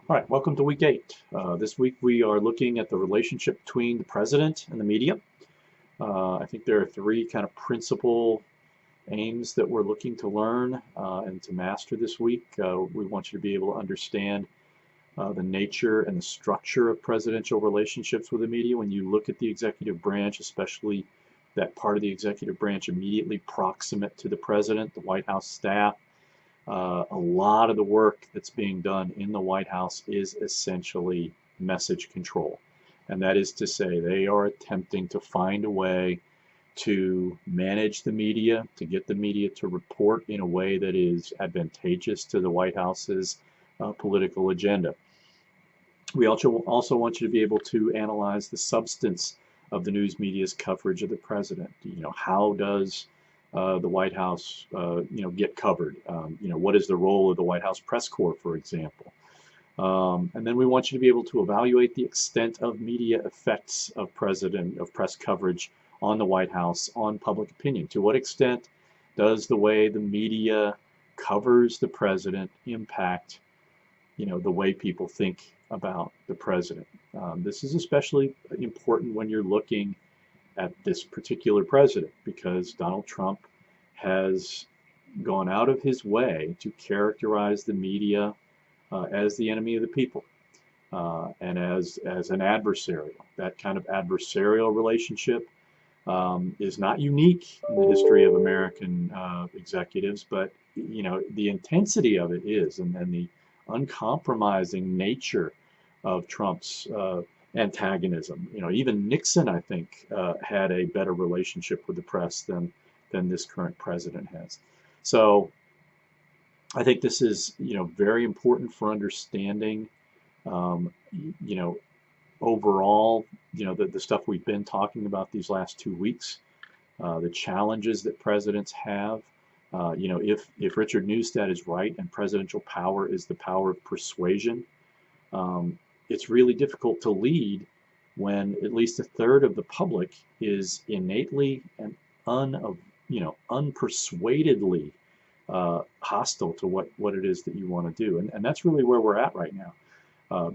All right, welcome to week 8. This week we are looking at the relationship between the president and the media. I think there are three kind of principal aims that we're looking to learn and to master this week. We want you to be able to understand the nature and the structure of presidential relationships with the media. When you look at the executive branch, especially that part of the executive branch immediately proximate to the president, the White House staff, a lot of the work that's being done in the White House is essentially message control. And that is to say, they are attempting to find a way to manage the media, to get the media to report in a way that is advantageous to the White House's political agenda. We also want you to be able to analyze the substance of the news media's coverage of the president. How does the White House, get covered? What is the role of the White House press corps, for example? And then we want you to be able to evaluate the extent of media effects of press coverage on the White House, on public opinion. To what extent does the way the media covers the president impact, the way people think about the president? This is especially important when you're looking at this particular president, because Donald Trump has gone out of his way to characterize the media as the enemy of the people and as an adversarial. That kind of adversarial relationship is not unique in the history of American executives, but the intensity of it is, and the uncompromising nature of Trump's antagonism. Even Nixon, I think, had a better relationship with the press than this current president has. So I think this is, very important for understanding, overall, the stuff we've been talking about these last 2 weeks, the challenges that presidents have. If Richard Newstead is right and presidential power is the power of persuasion, it's really difficult to lead when at least a third of the public is innately and unpersuadedly hostile to what it is that you want to do. And that's really where we're at right now.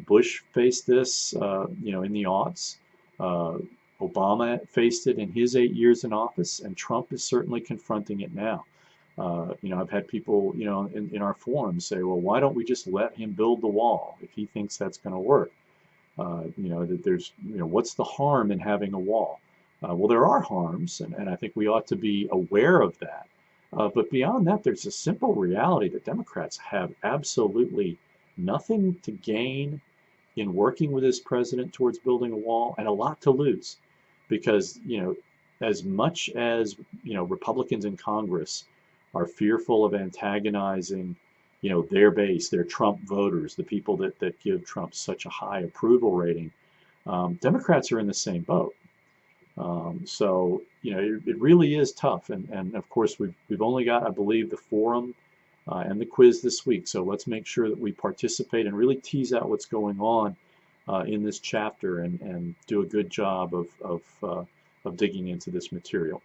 Bush faced this, in the aughts. Obama faced it in his 8 years in office, and Trump is certainly confronting it now. I've had people, in our forums say, well, why don't we just let him build the wall if he thinks that's going to work? That there's, what's the harm in having a wall? Well, there are harms, and I think we ought to be aware of that. But beyond that, there's a simple reality that Democrats have absolutely nothing to gain in working with this president towards building a wall, and a lot to lose. Because, as much as, Republicans in Congress are fearful of antagonizing, their base, their Trump voters, the people that give Trump such a high approval rating, Democrats are in the same boat. So, it really is tough. And of course, we've only got, I believe, the forum and the quiz this week. So let's make sure that we participate and really tease out what's going on in this chapter and do a good job of digging into this material.